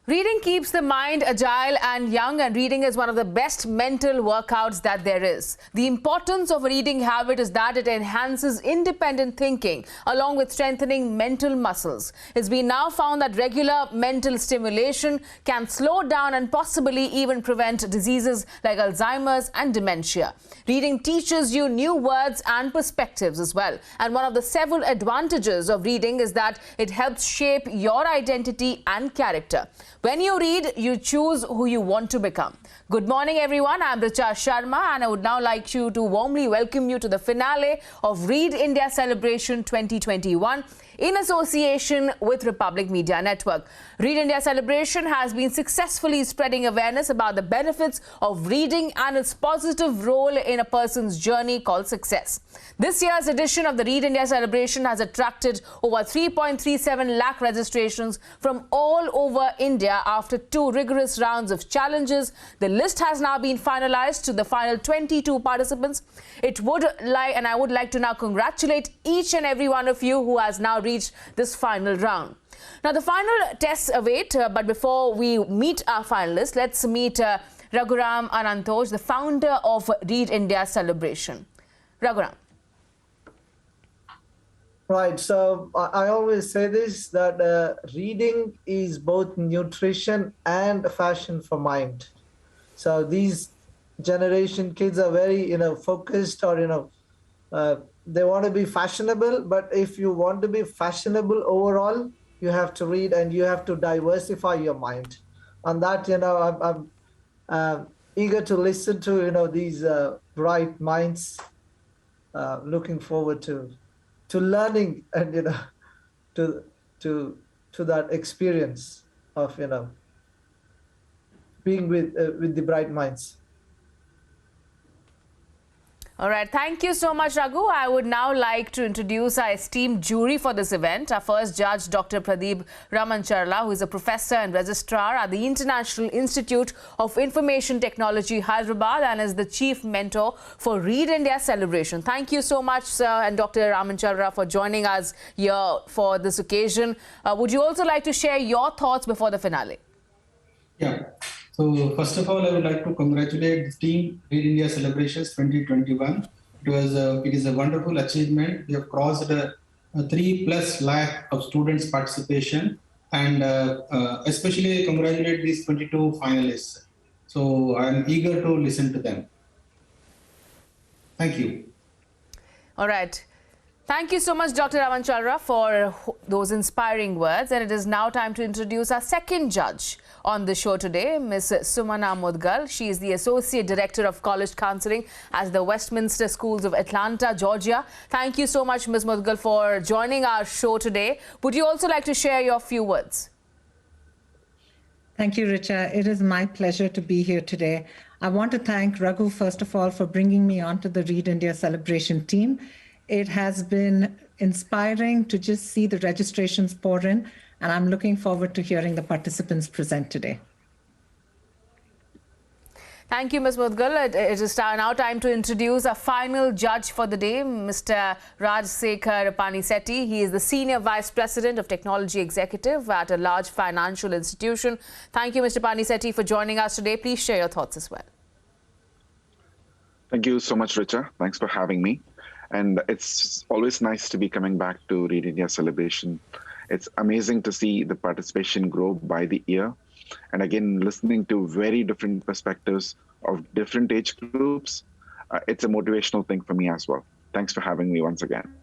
Reading keeps the mind agile and young, and reading is one of the best mental workouts that there is. The importance of a reading habit is that it enhances independent thinking along with strengthening mental muscles. It's been now found that regular mental stimulation can slow down and possibly even prevent diseases like Alzheimer's and dementia. Reading teaches you new words and perspectives as well. And one of the several advantages of reading is that it helps shape your identity and character. When you read, you choose who you want to become. Good morning, everyone. I'm Richa Sharma, and I would now like to warmly welcome you to the finale of Read India Celebration 2021 in association with Republic Media Network. Read India Celebration has been successfully spreading awareness about the benefits of reading and its positive role in a person's journey called success. This year's edition of the Read India Celebration has attracted over 3.37 lakh registrations from all over India after 2 rigorous rounds of challenges. The list has now been finalized to the final 22 participants. I would like to now congratulate each and every one of you who has now reached this final round. Now, the final tests await, but before we meet our finalists, let's meet Raghuram Anantoj, the founder of Read India Celebration. Raghuram. Right, so I always say this, that reading is both nutrition and fashion for mind. So these generation kids are very, focused, or, they want to be fashionable. But if you want to be fashionable overall, you have to read and you have to diversify your mind. And that, I'm eager to listen to, these bright minds, looking forward to learning and, to that experience of, being with the bright minds. All right. Thank you so much, Raghu. I would now like to introduce our esteemed jury for this event. Our first judge, Dr. Pradeep Ramancharla, who is a professor and registrar at the International Institute of Information Technology, Hyderabad, and is the chief mentor for Read India Celebration. Thank you so much, sir, and Dr. Ramancharla, for joining us here for this occasion. Would you also like to share your thoughts before the finale? Yeah. So first of all, I would like to congratulate the team Read India Celebrations 2021. It is a wonderful achievement. We have crossed 3+ lakh of students' participation, and especially congratulate these 22 finalists. So I'm eager to listen to them. Thank you. All right. Thank you so much, Dr. Ramancharla, for those inspiring words. And it is now time to introduce our second judge on the show today, Ms. Sumana Mudgal. She is the Associate Director of College Counseling at the Westminster Schools of Atlanta, Georgia. Thank you so much, Ms. Mudgal, for joining our show today. Would you also like to share your few words? Thank you, Richa. It is my pleasure to be here today. I want to thank Raghu, first of all, for bringing me onto the Read India Celebration team. It has been inspiring to just see the registrations pour in, and I'm looking forward to hearing the participants present today. Thank you, Ms. Mudgal. It is now time to introduce our final judge for the day, Mr. Rajsekhar Panisetti. He is the Senior Vice President of Technology Executive at a large financial institution. Thank you, Mr. Panisetti, for joining us today. Please share your thoughts as well. Thank you so much, Richa. Thanks for having me. And it's always nice to be coming back to Read India Celebration. It's amazing to see the participation grow by the year. And again, listening to very different perspectives of different age groups, it's a motivational thing for me as well. Thanks for having me once again.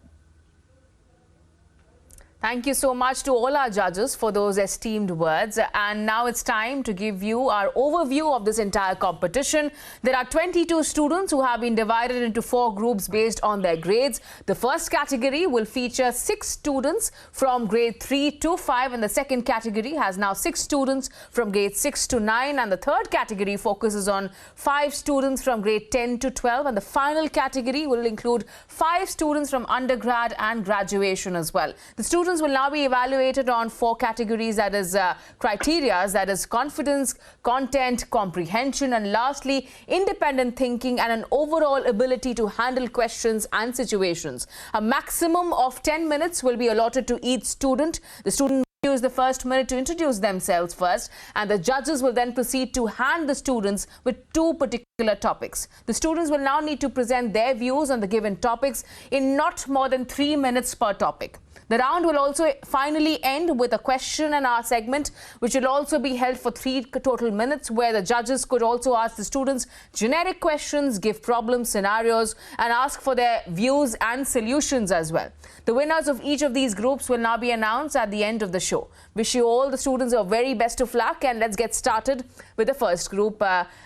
Thank you so much to all our judges for those esteemed words. And now it's time to give you our overview of this entire competition. There are 22 students who have been divided into 4 groups based on their grades. The first category will feature 6 students from grade 3 to 5, and the second category has now 6 students from grade 6 to 9, and the third category focuses on 5 students from grade 10 to 12, and the final category will include 5 students from undergrad and graduation as well. The students will now be evaluated on 4 categories, that is criteria, that is confidence, content, comprehension, and lastly, independent thinking and an overall ability to handle questions and situations. A maximum of 10 minutes will be allotted to each student. The student use the first minute to introduce themselves first, and the judges will then proceed to hand the students with 2 particular topics. The students will now need to present their views on the given topics in not more than 3 minutes per topic. The round will also finally end with a question and answer segment, which will also be held for 3 total minutes, where the judges could also ask the students generic questions, give problem scenarios, and ask for their views and solutions as well. The winners of each of these groups will now be announced at the end of the show. Wish you all the students a very best of luck, and let's get started with the first group.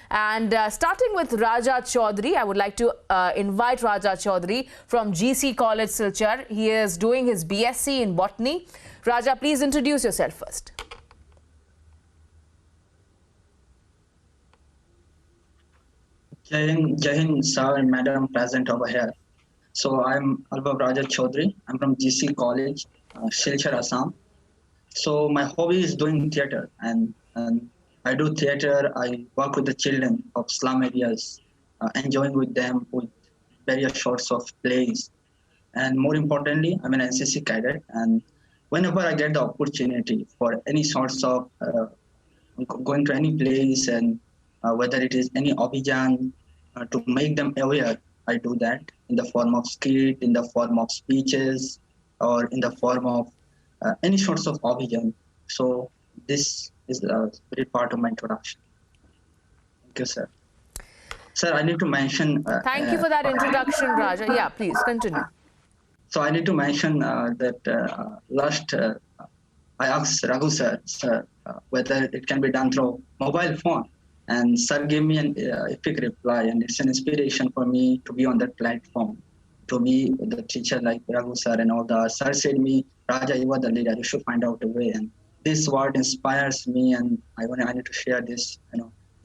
Starting with Raja Chaudhary, I would like to invite Raja Chaudhary from GC College, Silchar. He is doing his BSc in Botany. Raja, please introduce yourself first. Jai Hind, sir and madam present over here. So I'm Albab Raja Chaudhary. I'm from GC College, Silchar, Assam. So my hobby is doing theatre, and I do theatre. I work with the children of slum areas, enjoying with them with various sorts of plays. And more importantly, I'm an NCC cadet, and whenever I get the opportunity for any sorts of going to any place, and whether it is any Abhijan, to make them aware, I do that in the form of skit, in the form of speeches, or in the form of any sorts of Abhijan. So this is a very part of my introduction. Thank you, sir. Sir, I need to mention... Thank you for that introduction, Raja. Yeah, please continue. So I need to mention that last I asked Raghu sir, whether it can be done through mobile phone. And sir gave me an epic reply, and it's an inspiration for me to be on that platform, to be the teacher like Raghu sir and all the sir said me, Raja, you are the leader, you should find out a way. And this word inspires me, and I need to share this,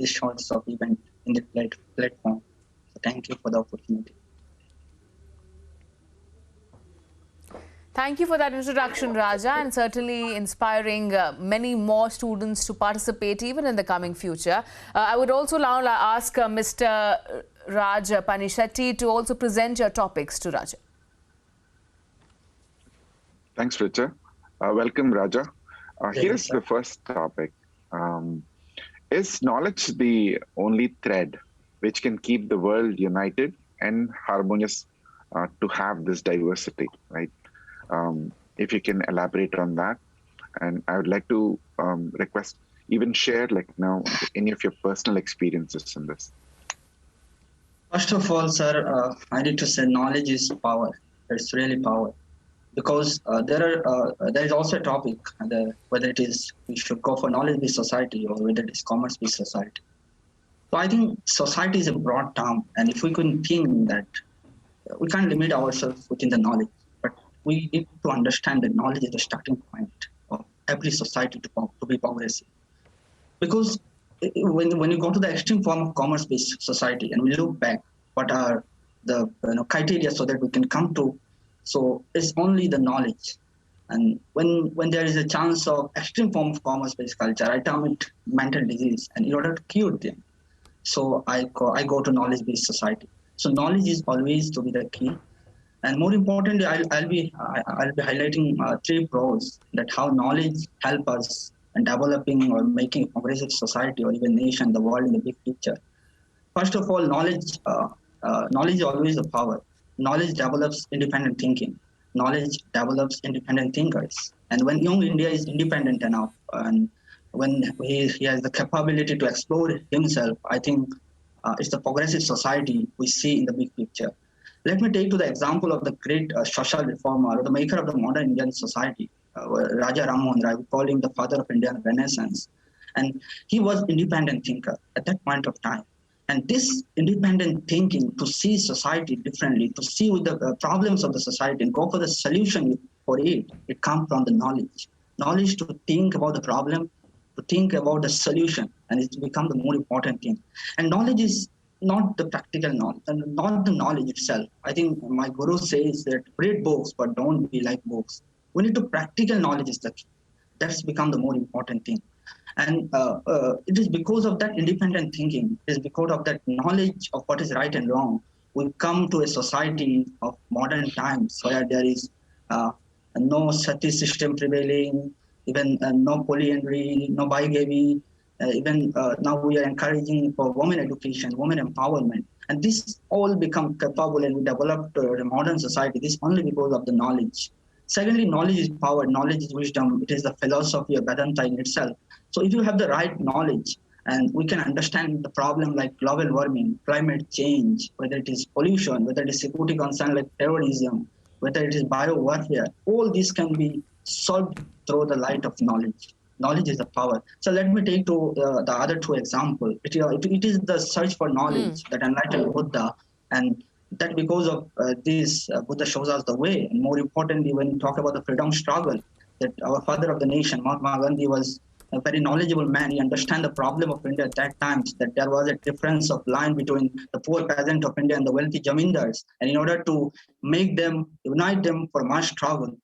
this sorts of event in the platform. So thank you for the opportunity. Thank you for that introduction, Raja, and certainly inspiring many more students to participate even in the coming future. I would also now ask Mr. Raj Panishetty to also present your topics to Raja. Thanks, Richa. Welcome, Raja. Here's the first topic. Is knowledge the only thread which can keep the world united and harmonious to have this diversity, right? If you can elaborate on that. And I would like to request, even share any of your personal experiences in this. First of all, sir, I need to say knowledge is power. It's really power. Because there is also a topic, whether it is we should go for knowledge-based society or whether it is commerce-based society. So I think society is a broad term, and if we couldn't think that, we can't limit ourselves within the knowledge. We need to understand that knowledge is the starting point of every society to be progressive. Because when you go to the extreme form of commerce-based society and we look back, what are the criteria so that we can come to, so it's only the knowledge. And when there is a chance of extreme form of commerce-based culture, I term it mental disease. And in order to cure them, so I go to knowledge-based society. So knowledge is always to be the key. And more importantly, I'll be highlighting 3 pros that how knowledge help us in developing or making a progressive society or even nation, the world in the big picture. First of all, knowledge is always the power. Knowledge develops independent thinking. Knowledge develops independent thinkers. And when young India is independent enough, and when he has the capability to explore himself, I think it's the progressive society we see in the big picture. Let me take to the example of the great social reformer, or the maker of the modern Indian society, Raja Ram Mohan Rai. We call him the father of Indian Renaissance. And he was independent thinker at that point of time. And this independent thinking to see society differently, to see with the problems of the society and go for the solution for it comes from the knowledge. Knowledge to think about the problem, to think about the solution, and it's become the more important thing. And knowledge is not the practical knowledge, and not the knowledge itself. I think my guru says that read books, but don't be like books. We need to practical knowledge is the key. That's become the more important thing. And it is because of that independent thinking, it is because of that knowledge of what is right and wrong, we come to a society of modern times where there is no sati system prevailing, even no polyandry, no bigamy, even now we are encouraging for women education, women empowerment. And this all become capable and developed a modern society. This only because of the knowledge. Secondly, knowledge is power, knowledge is wisdom. It is the philosophy of Vedanta in itself. So if you have the right knowledge, and we can understand the problem like global warming, climate change, whether it is pollution, whether it is security concern like terrorism, whether it is bio-warfare, all this can be solved through the light of knowledge. Knowledge is the power. So let me take to the other two examples. It is the search for knowledge that enlightened Buddha, and that because of this, Buddha shows us the way. And more importantly, when we talk about the freedom struggle, that our father of the nation, Mahatma Gandhi, was a very knowledgeable man. He understood the problem of India at that time, that there was a difference of line between the poor peasant of India and the wealthy jamindars. And in order to make them, unite them for mass struggle,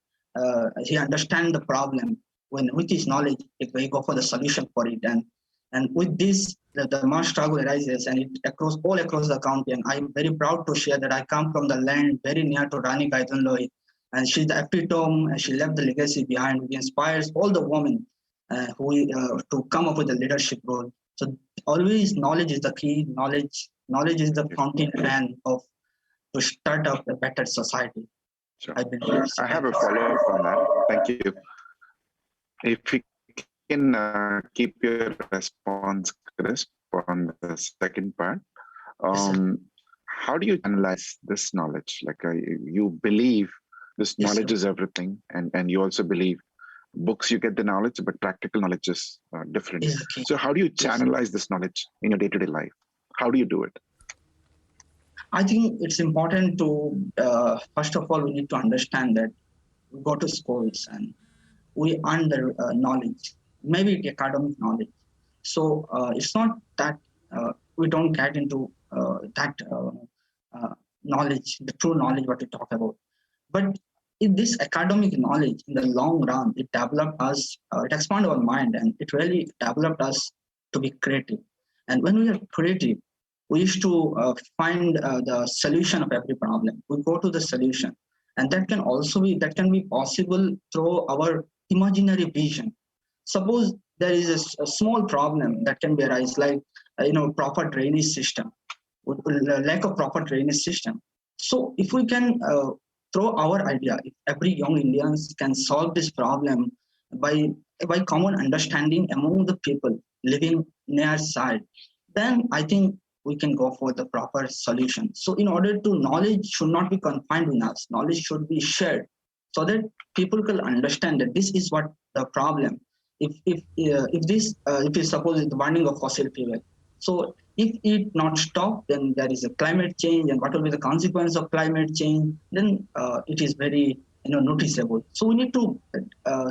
he understands the problem. When with his knowledge, he go for the solution for it. And with this, the mass struggle arises, and it all across the country. And I'm very proud to share that I come from the land very near to Rani Gaitanloi, and she's the epitome, and she left the legacy behind, which inspires all the women to come up with a leadership role. So always knowledge is the key. Knowledge is the fountain pen to start up a better society. Sure. I have a follow-up on that. Thank you. If you can keep your response crisp on the second part, how do you analyze this knowledge? Like you believe this knowledge is everything, and you also believe books you get the knowledge, but practical knowledge is different. So how do you channelize this knowledge in your day-to-day life? How do you do it? I think it's important to, first of all, we need to understand that we go to schools and we earn the knowledge, maybe academic knowledge. So it's not that we don't get into that knowledge, the true knowledge what we talk about. But in this academic knowledge, in the long run, it developed us, it expanded our mind, and it really developed us to be creative. And when we are creative, we used to find the solution of every problem. We go to the solution. And that can be possible through our imaginary vision. Suppose there is a small problem that can be arise, like proper drainage system, lack of proper drainage system. So if we can throw our idea, if every young Indians can solve this problem by common understanding among the people living near side, then I think we can go for the proper solution. So in order to, knowledge should not be confined in us. Knowledge should be shared so that people can understand that this is what the problem. If you suppose it's the burning of fossil fuel, so if it not stop, then there is a climate change, and what will be the consequence of climate change? Then it is very noticeable. So we need to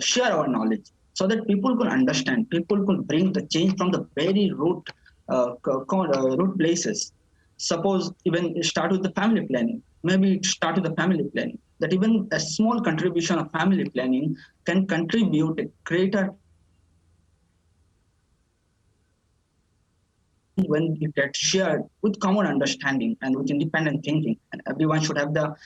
share our knowledge so that people can understand. People can bring the change from the very root places. Suppose even start with the family planning. Maybe start with the family planning. That even a small contribution of family planning can contribute a greater when it gets shared with common understanding and with independent thinking. And everyone should have the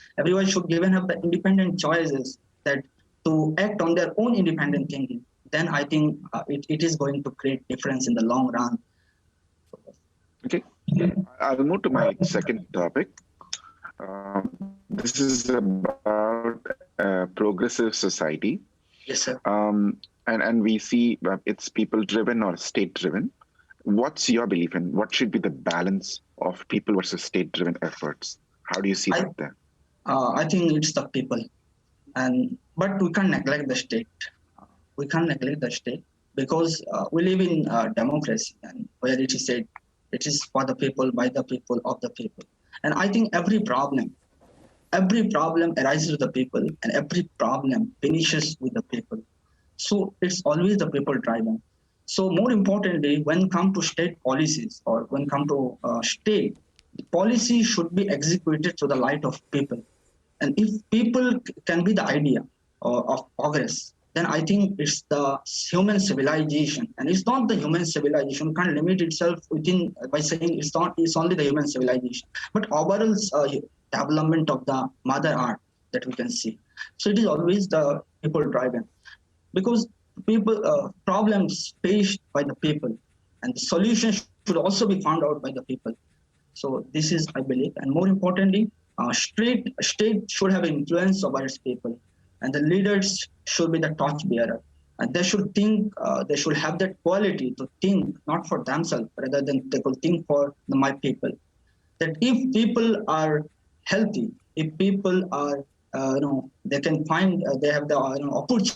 independent choices that to act on their own independent thinking. Then I think it is going to create difference in the long run. Okay, I'll move to my second topic. This is about progressive society. Yes, sir. And we see it's people-driven or state-driven. What's your belief in what should be the balance of people versus state-driven efforts? How do you see that there? I think it's the people, but we can't neglect the state. We can't neglect the state because we live in democracy, and where it is said, it is for the people, by the people, of the people. And I think every problem arises with the people, and every problem finishes with the people. So it's always the people driven. So more importantly, when it comes to state policies or when it comes to state, the policy should be executed through the light of people. And if people can be the idea of progress, then I think it's the human civilization. And it's not the human civilization, can't limit itself within by saying it's only the human civilization, but overall development of the mother earth that we can see. So it is always the people driven. Because people problems faced by the people, and the solution should also be found out by the people. So this is, I believe, and more importantly, state should have influence over its people, and the leaders should be the torch bearer. And they should think, they should have that quality to think not for themselves, rather than they could think for my people. That if people are healthy, if people are, they can find, they have the opportunity.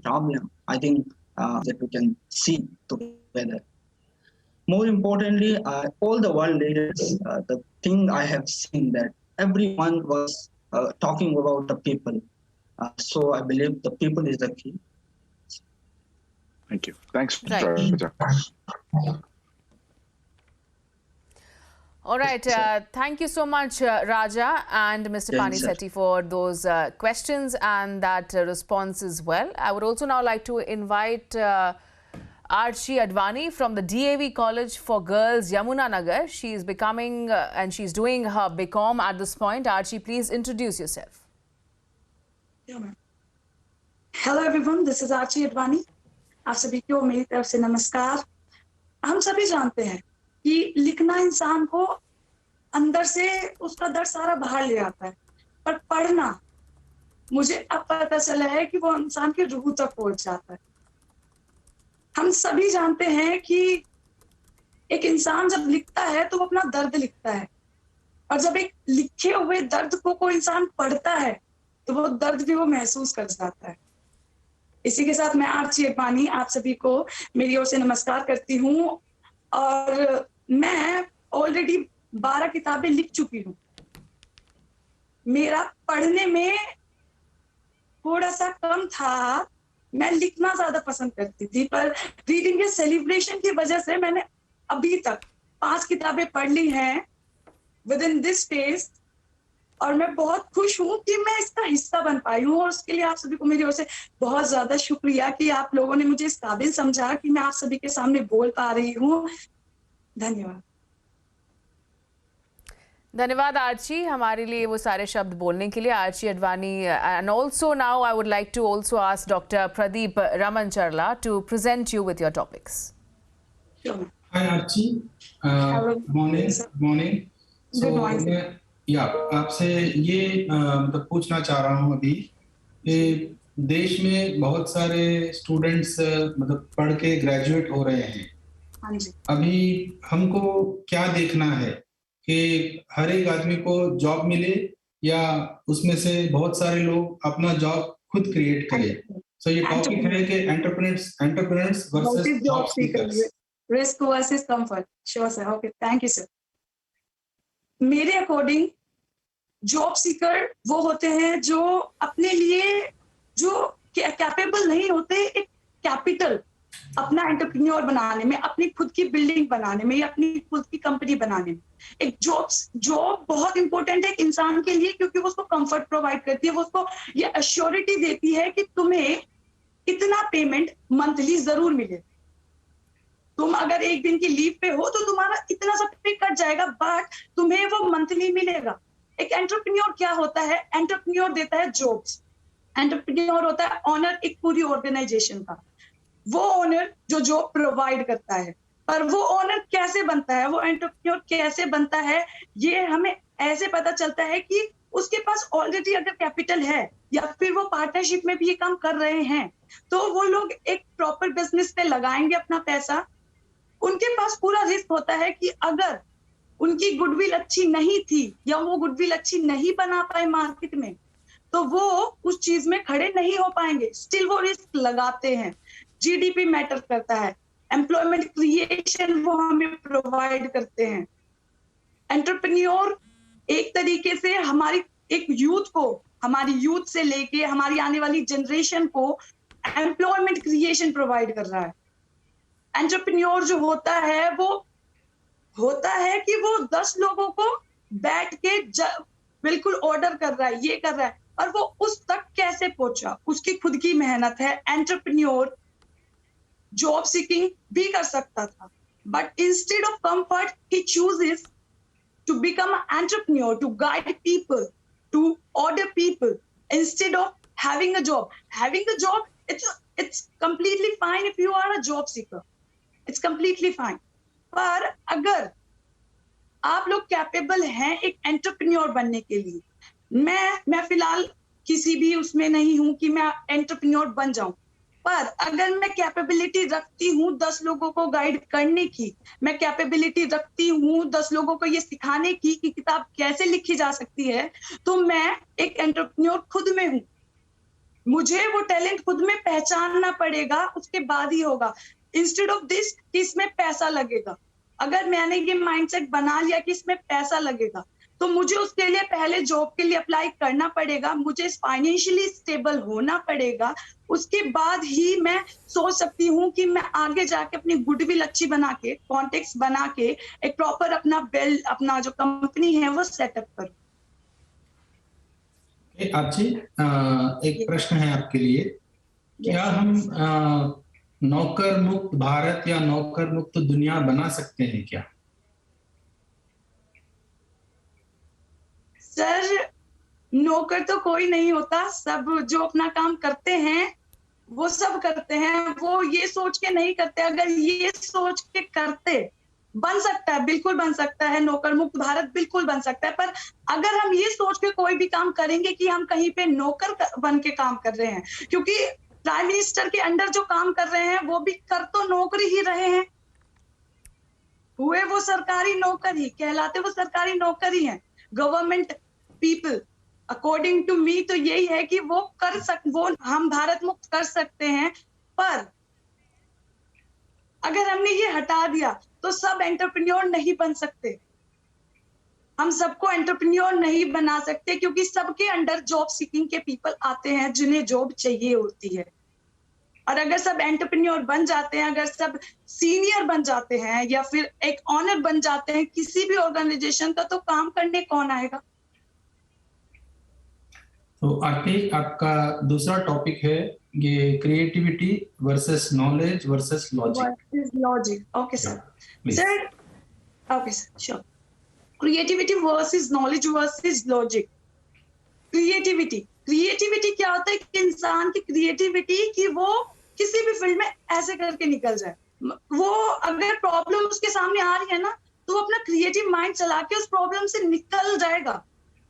Problem, I think that we can see together. More importantly, all the world leaders, the thing I have seen that everyone was talking about the people. So I believe the people is the key. Thank you. Thanks, Right. Raja. All right. Thank you so much, Raja and Mr. Yes, Panisetti, for those questions and that response as well. I would also now like to invite Archie Advani from the DAV College for Girls, Yamuna Nagar. She is becoming and she's doing her BCom at this point. Archie, please introduce yourself. Yeah, ma'am. Hello everyone, this is Archie Advani. आप सभी को मेरी तरफ से नमस्कार। हम सभी जानते हैं कि लिखना इंसान को अंदर से उसका दर्द सारा बाहर ले आता है, पर पढ़ना मुझे अब पता चला है कि वो इंसान की रूह तक पहुंच जाता है। हम सभी जानते हैं कि एक इंसान जब लिखता है तो वो अपना दर्द लिखता है, और जब एक लिखे हुए दर्द को कोई इंसान पढ़ता है तो वो दर्द भी वो महसूस कर जाता है। इसी के साथ मैं आर्ची अडवाणी आप सभी को मेरी ओर से नमस्कार करती हूँ, और मैं ऑलरेडी 12 किताबें लिख चुकी हूँ। मेरा पढ़ने में थोड़ा सा कम था, मैं लिखना ज्यादा पसंद करती थी, पर रीडिंग के सेलिब्रेशन की वजह से मैंने अभी तक 5 किताबें पढ़ ली हैं विद इन दिस फेज, और मैं बहुत खुश हूँ कि मैं इसका हिस्सा बन पाई हूँ। और उसके लिए आप सभी को मेरी ओर से बहुत ज्यादा शुक्रिया कि आप लोगों ने मुझे इस काबिल समझा कि मैं आप सभी के सामने बोल पा रही हूँ। धन्यवाद। धन्यवाद आर्ची, हमारे लिए वो सारे शब्द बोलने के लिए। Archie Advani, and also now I would like to also ask doctor Pradeep Ramancharla to present you with your topics. Hi Archie, morning. Good morning. आपसे ये मतलब पूछना चाह रहा हूँ अभी कि देश में बहुत सारे स्टूडेंट्स मतलब पढ़ के ग्रेजुएट हो रहे हैं। हाँ जी। अभी हमको क्या देखना है कि हर एक आदमी को जॉब मिले या उसमें से बहुत सारे लोग अपना जॉब खुद क्रिएट करें। सो ये टॉपिक है कि entrepreneurs versus job seekers, risk versus comfort. Sure sir, okay, thank you sir. मेरे अकॉर्डिंग जॉब सीकर वो होते हैं जो अपने लिए जो कैपेबल नहीं होते एक कैपिटल अपना एंटरप्रेन्योर बनाने में, अपनी खुद की बिल्डिंग बनाने में या अपनी खुद की कंपनी बनाने में। एक जॉब बहुत इंपॉर्टेंट है एक इंसान के लिए, क्योंकि वो उसको कंफर्ट प्रोवाइड करती है, वो उसको ये अश्योरिटी देती है कि तुम्हें इतना पेमेंट मंथली जरूर मिले। तुम अगर एक दिन की लीव पे हो तो तुम्हारा इतना सा पे कट जाएगा, बट तुम्हें वो मंथली मिलेगा। एक एंटरप्रेन्योर क्या होता है? एंटरप्रेन्योर देता है जॉब्स। एंटरप्रेन्योर होता है ऑनर एक पूरी ऑर्गेनाइजेशन का, वो ऑनर जो जॉब प्रोवाइड करता है। पर वो ऑनर कैसे बनता है, वो एंटरप्रेन्योर कैसे बनता है, ये हमें ऐसे पता चलता है कि उसके पास ऑलरेडी अगर कैपिटल है या फिर वो पार्टनरशिप में भी ये काम कर रहे हैं, तो वो लोग एक प्रॉपर बिजनेस पे लगाएंगे अपना पैसा। उनके पास पूरा रिस्क होता है कि अगर उनकी गुडविल अच्छी नहीं थी या वो गुडविल अच्छी नहीं बना पाए मार्केट में, तो वो उस चीज में खड़े नहीं हो पाएंगे। स्टिल वो रिस्क लगाते हैं। जीडीपी मैटर करता है, एम्प्लॉयमेंट क्रिएशन वो हमें प्रोवाइड करते हैं। एंटरप्रेन्योर एक तरीके से हमारी एक यूथ को, हमारी यूथ से लेके हमारी आने वाली जनरेशन को एम्प्लॉयमेंट क्रिएशन प्रोवाइड कर रहा है। एंटरप्रेन्योर जो होता है वो होता है कि वो 10 लोगों को बैठ के बिल्कुल ऑर्डर कर रहा है, ये कर रहा है, और वो उस तक कैसे पहुंचा, उसकी खुद की मेहनत है। एंटरप्रेन्योर जॉब सीकिंग भी कर सकता था, but instead of comfort he chooses to become an entrepreneur, to guide people, to order people, instead of having a job. Having a job, it's completely fine if you are a job seeker. It's completely fine. पर अगर आप लोग capable हैं एक entrepreneur बनने के लिए, मैं फिलहाल किसी भी उसमें नहीं हूं कि मैं एंटरप्रेन्योर बन जाऊं, पर अगर मैं कैपेबिलिटी रखती हूं 10 लोगों को गाइड करने की, मैं कैपेबिलिटी रखती हूं 10 लोगों को ये सिखाने की कि किताब कैसे लिखी जा सकती है, तो मैं एक एंटरप्रेन्योर खुद में हूं। मुझे वो टैलेंट खुद में पहचानना पड़ेगा, उसके बाद ही होगा। इंस्टेड ऑफ दिस कि इसमें पैसा लगेगा, अगर मैंने ये माइंडसेट बना लिया कि इसमें पैसा लगेगा, तो मुझे उसके लिए पहले जॉब के लिए अप्लाई करना पड़ेगा, मुझे फाइनेंशियली स्टेबल होना पड़ेगा, उसके बाद ही मैं सोच सकती हूँ कि मैं आगे जाके अपनी गुडविल अच्छी बना के, कॉन्टेक्ट्स बना के एक प्रॉपर अपना जो कंपनी है वो सेटअप करूँ। आप जी, एक प्रश्न है आपके लिए, क्या हम नौकर मुक्त भारत या नौकर मुक्त दुनिया बना सकते हैं क्या? सर, नौकर तो कोई नहीं होता, सब जो अपना काम करते हैं वो सब करते हैं, वो ये सोच के नहीं करते। अगर ये सोच के करते, बन सकता है, बिल्कुल बन सकता है, नौकर मुक्त भारत बिल्कुल बन सकता है। पर अगर हम ये सोच के कोई भी काम करेंगे कि हम कहीं पे नौकर बन के काम कर रहे हैं, क्योंकि प्राइम मिनिस्टर के अंडर जो काम कर रहे हैं वो भी कर तो नौकरी ही रहे हैं, हुए वो सरकारी नौकर ही कहलाते, वो सरकारी नौकर ही हैं। Government people according to me तो यही है कि वो हम भारत मुक्त कर सकते हैं। पर अगर हमने ये हटा दिया तो सब एंटरप्रेन्योर नहीं बन सकते, हम सबको एंटरप्रेन्योर नहीं बना सकते, क्योंकि सबके अंडर जॉब सीकिंग के पीपल आते हैं जिन्हें जॉब चाहिए होती है। और अगर सब एंटरप्रेन्योर बन जाते हैं, अगर सब सीनियर बन जाते हैं या फिर एक ऑनर बन जाते हैं किसी भी ऑर्गेनाइजेशन का, तो काम करने कौन आएगा? तो आरती, आपका दूसरा टॉपिक है ये creativity versus knowledge versus logic. Okay sir. Sir, okay sir, sure. Creativity versus knowledge versus logic. Creativity क्या होता है कि इंसान की क्रिएटिविटी कि वो किसी भी फील्ड में ऐसे करके निकल जाए। वो अगर प्रॉब्लम उसके सामने आ रही है ना, तो वो अपना क्रिएटिव माइंड चला के उस प्रॉब्लम से निकल जाएगा,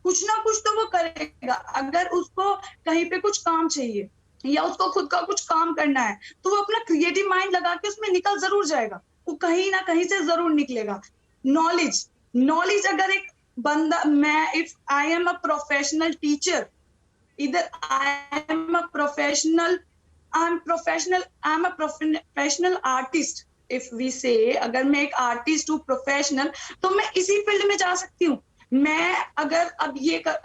कुछ ना कुछ तो वो करेगा। अगर उसको कहीं पे कुछ काम चाहिए या उसको खुद का कुछ काम करना है, तो वो अपना क्रिएटिव माइंड लगा के उसमें निकल जरूर जाएगा, वो कहीं ना कहीं से जरूर निकलेगा। नॉलेज अगर एक बंदा, if I am a professional teacher, इधर I am a professional artist, if we say, अगर मैं एक आर्टिस्ट हूँ प्रोफेशनल, तो मैं इसी फील्ड में जा सकती हूँ। मैं अगर अब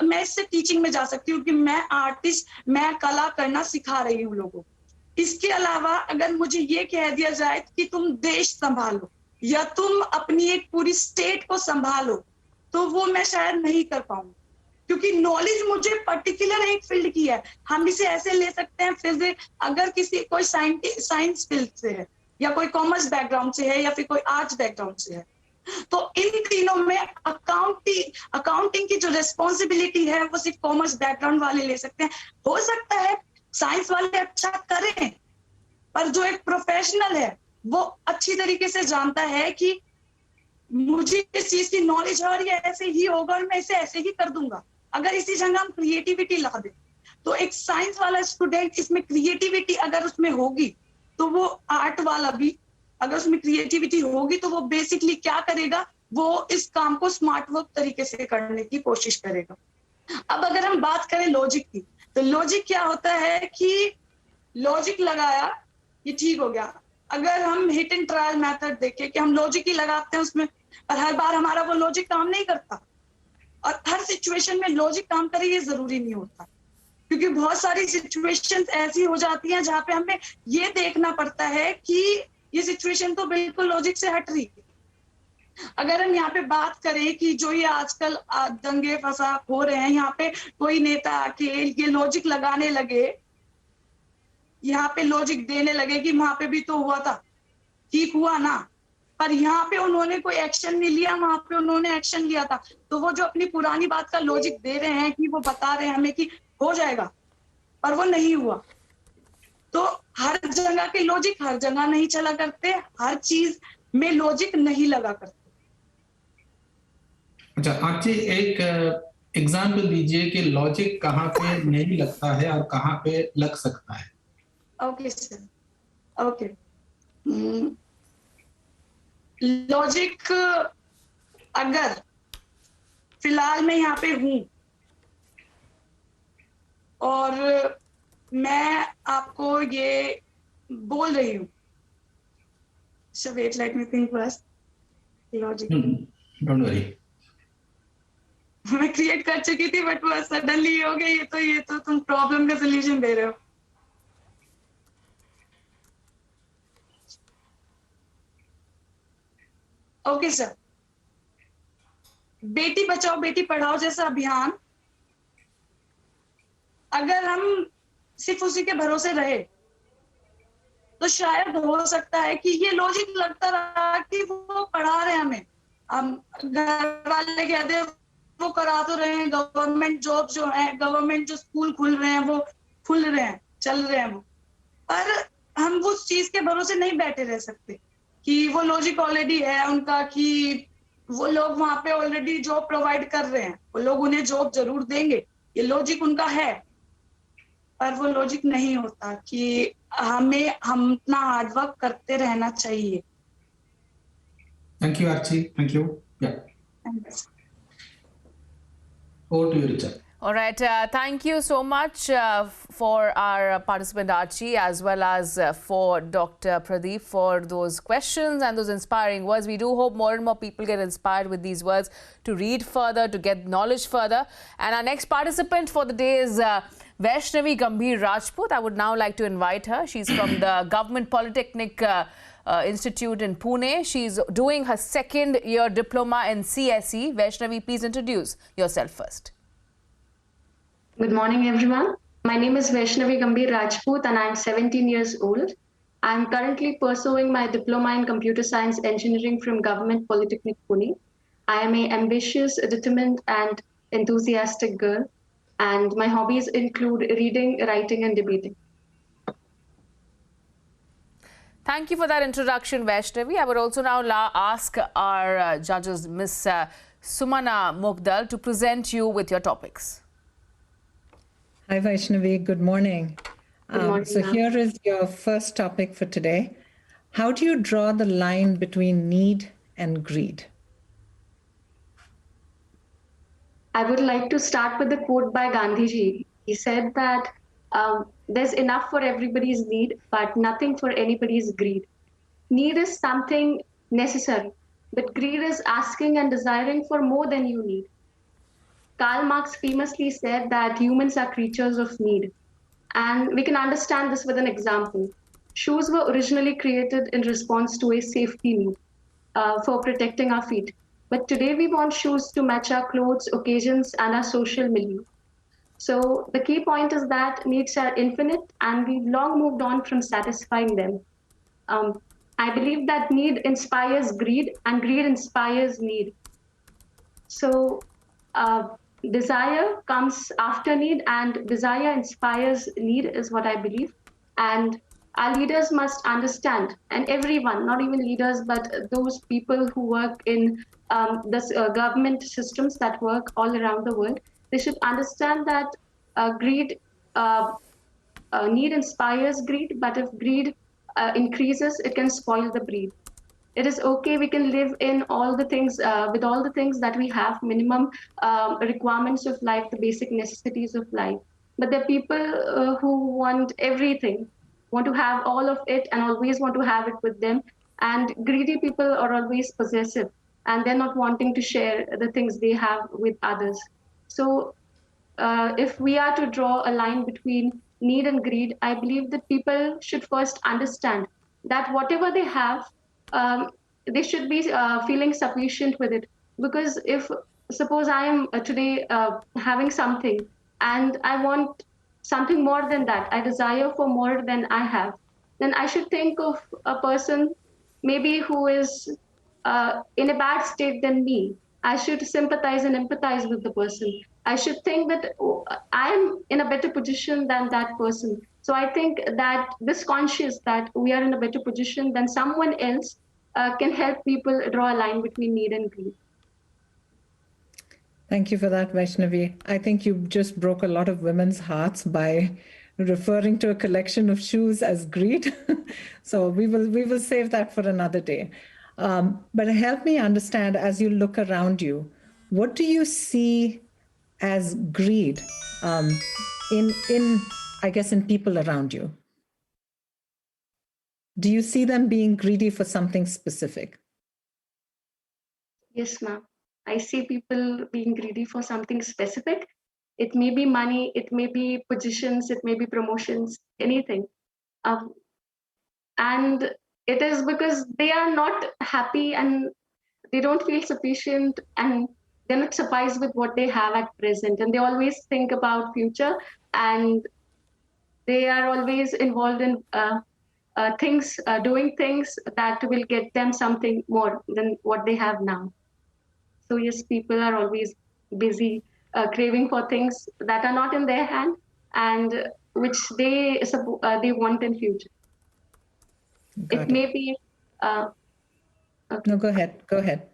मैं इससे टीचिंग में जा सकती हूँ कि मैं आर्टिस्ट, मैं कला करना सिखा रही हूँ लोगों को। इसके अलावा अगर मुझे ये कह दिया जाए कि तुम देश संभालो या तुम अपनी एक पूरी स्टेट को संभालो, तो वो मैं शायद नहीं कर पाऊंगी, क्योंकि नॉलेज मुझे पर्टिकुलर एक फील्ड की है। हम इसे ऐसे ले सकते हैं, फिजिक्स, अगर कोई साइंस फील्ड से है या कोई कॉमर्स बैकग्राउंड से है या फिर कोई आर्ट्स बैकग्राउंड से है, तो इन तीनों में अकाउंटिंग की जो रिस्पॉन्सिबिलिटी है वो सिर्फ कॉमर्स बैकग्राउंड वाले ले सकते हैं। हो सकता है साइंस वाले अच्छा करें, पर जो एक प्रोफेशनल है वो अच्छी तरीके से जानता है कि मुझे इस चीज की नॉलेज है और ये ऐसे ही होगा और मैं इसे ऐसे ही कर दूंगा। अगर इसी जगह हम क्रिएटिविटी ला दें, तो एक साइंस वाला स्टूडेंट इसमें क्रिएटिविटी अगर उसमें होगी, तो वो आर्ट वाला भी अगर उसमें क्रिएटिविटी होगी, तो वो बेसिकली क्या करेगा, वो इस काम को स्मार्ट वर्क तरीके से करने की कोशिश करेगा। अब अगर हम बात करें लॉजिक की, तो लॉजिक क्या होता है कि लॉजिक लगाया, ये ठीक हो गया। अगर हम हिट एंड ट्रायल मेथड देखें कि हम लॉजिक ही लगाते हैं उसमें, और हर बार हमारा वो लॉजिक काम नहीं करता, और हर सिचुएशन में लॉजिक काम करे ये जरूरी नहीं होता, क्योंकि बहुत सारी सिचुएशंस ऐसी हो जाती हैं जहां पे हमें ये देखना पड़ता है कि ये सिचुएशन तो बिल्कुल लॉजिक से हट रही है। अगर हम यहाँ पे बात करें कि जो ये आजकल दंगे फसाद हो रहे हैं, यहाँ पे कोई नेता आके ये लॉजिक लगाने लगे, यहाँ पे लॉजिक देने लगे कि वहां पे भी तो हुआ था, ठीक हुआ ना, पर यहाँ पे उन्होंने कोई एक्शन नहीं लिया, वहां पे उन्होंने एक्शन लिया था। तो वो जो अपनी पुरानी बात का लॉजिक दे रहे हैं कि वो बता रहे हैं हमें कि हो जाएगा, पर वो नहीं हुआ। तो हर जगह के लॉजिक हर जगह नहीं चला करते, हर चीज में लॉजिक नहीं लगा करते। अच्छा, आपसे एक एग्जाम्पल दीजिए कि लॉजिक कहाँ पे नहीं लगता है और कहाँ पे लग सकता है। Okay sir, okay. लॉजिक, अगर फिलहाल मैं यहाँ पे हूं और मैं आपको ये बोल रही हूँ, so wait, let me think first. Logic don't worry. मैं क्रिएट कर चुकी थी, बट वो सडनली हो गई। ये तो तुम प्रॉब्लम का सोल्यूशन दे रहे हो। ओके सर, बेटी बचाओ बेटी पढ़ाओ जैसा अभियान, अगर हम सिर्फ उसी के भरोसे रहे तो शायद हो सकता है कि ये लॉजिक लगता रहा कि वो पढ़ा रहे हमें, हम घर वाले कहते हैं वो करा तो रहे हैं, गवर्नमेंट जॉब जो है, गवर्नमेंट जो स्कूल खुल रहे हैं वो खुल रहे हैं, चल रहे हैं वो, पर हम उस चीज के भरोसे नहीं बैठे रह सकते कि वो लॉजिक ऑलरेडी है उनका, कि वो लोग वहां पे ऑलरेडी जॉब प्रोवाइड कर रहे हैं, वो लोग उन्हें जॉब जरूर देंगे, ये लॉजिक उनका है। पर वो लॉजिक नहीं होता कि हम अपना हार्डवर्क करते रहना चाहिए। Thank you Archi, thank you. Yeah, over to you, Richard. All right, thank you so much for our participant Archie, as well as for Dr. Pradeep for those questions and those inspiring words. We do hope more and more people get inspired with these words to read further, to get knowledge further. And our next participant for the day is Vaishnavi Gambhir Rajput. I would now like to invite her. She's from the Government Polytechnic Institute in Pune. She's doing her second year diploma in CSE. Vaishnavi, please introduce yourself first. Good morning, everyone. My name is Vaishnavi Gambhir Rajput and I'm 17 years old. I'm currently pursuing my diploma in computer science engineering from Government Polytechnic Pune. I am an ambitious, determined and enthusiastic girl, and my hobbies include reading, writing and debating. Thank you for that introduction, Vaishnavi. I would also now ask our judges, Ms. Sumana Mokdal, to present you with your topics. Hi, Vaishnavi. Good morning. Good morning, So here is your first topic for today. How do you draw the line between need and greed? I would like to start with a quote by Gandhiji. He said that there's enough for everybody's need, but nothing for anybody's greed. Need is something necessary, but greed is asking and desiring for more than you need. Karl Marx famously said that humans are creatures of need. And we can understand this with an example. Shoes were originally created in response to a safety need for protecting our feet. But today we want shoes to match our clothes, occasions, and our social milieu. So the key point is that needs are infinite, and we've long moved on from satisfying them. I believe that need inspires greed, and greed inspires need. So desire comes after need, and desire inspires need is what I believe. And our leaders must understand, and everyone, not even leaders, but those people who work in the government systems that work all around the world, they should understand that greed, need inspires greed, but if greed increases, it can spoil the breed. It is okay, we can live in all the things, with all the things that we have, minimum requirements of life, the basic necessities of life. But there are people who want everything, want to have all of it and always want to have it with them. And greedy people are always possessive, and they're not wanting to share the things they have with others. So if we are to draw a line between need and greed, I believe that people should first understand that whatever they have, they should be feeling sufficient with it. Because if, suppose I am today having something and I want something more than that, I desire for more than I have, then I should think of a person maybe who is in a bad state than me. I should sympathize and empathize with the person. I should think that I am in a better position than that person. So I think that this conscious that we are in a better position than someone else can help people draw a line between need and greed. Thank you for that, Vaishnavi. I think you just broke a lot of women's hearts by referring to a collection of shoes as greed. So we will save that for another day. But help me understand, as you look around you, what do you see as greed in I guess in people around you? Do you see them being greedy for something specific? Yes, ma'am. I see people being greedy for something specific. It may be money, it may be positions, it may be promotions, anything. And it is because they are not happy and they don't feel sufficient and they're not sufficed with what they have at present. And they always think about future and they are always involved in things, doing things that will get them something more than what they have now. So yes, people are always busy craving for things that are not in their hand and which they want in future. It may be. Okay. No, go ahead. Go ahead.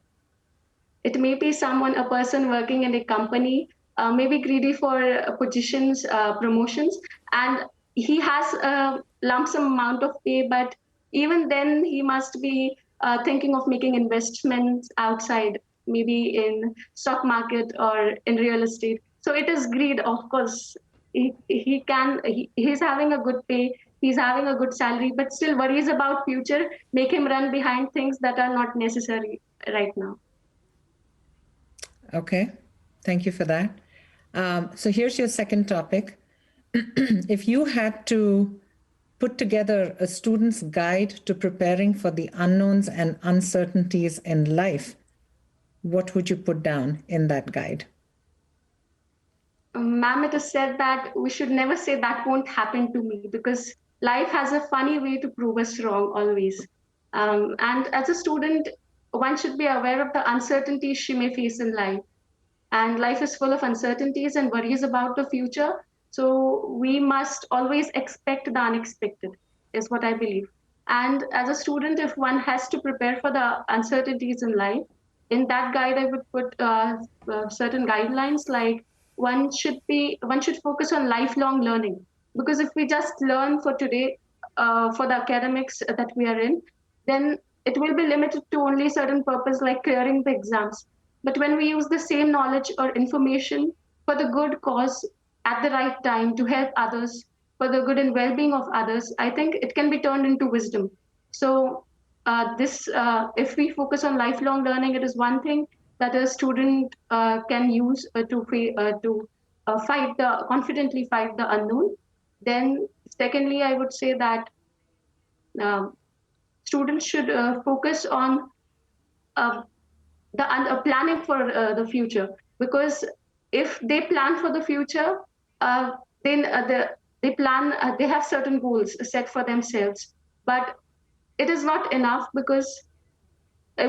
It may be someone, a person working in a company, may be greedy for positions, promotions, and he has a lump sum amount of pay, but even then he must be thinking of making investments outside, maybe in stock market or in real estate. So it is greed, of course. He's having a good pay, he's having a good salary, but still worries about future make him run behind things that are not necessary right now. Okay, thank you for that. So here's your second topic. If you had to put together a student's guide to preparing for the unknowns and uncertainties in life, what would you put down in that guide? Ma'am, it is said that we should never say that won't happen to me because life has a funny way to prove us wrong always. And as a student, one should be aware of the uncertainties she may face in life. And life is full of uncertainties and worries about the future. So we must always expect the unexpected, is what I believe. And as a student, if one has to prepare for the uncertainties in life, in that guide, I would put certain guidelines like one should focus on lifelong learning. Because if we just learn for today, for the academics that we are in, then it will be limited to only certain purpose like clearing the exams. But when we use the same knowledge or information for the good cause at the right time to help others, for the good and well-being of others, I think it can be turned into wisdom. So if we focus on lifelong learning, it is one thing that a student can use to confidently fight the unknown. Then secondly, I would say that students should focus on planning for the future, because if they plan for the future, then they have certain goals set for themselves, but it is not enough because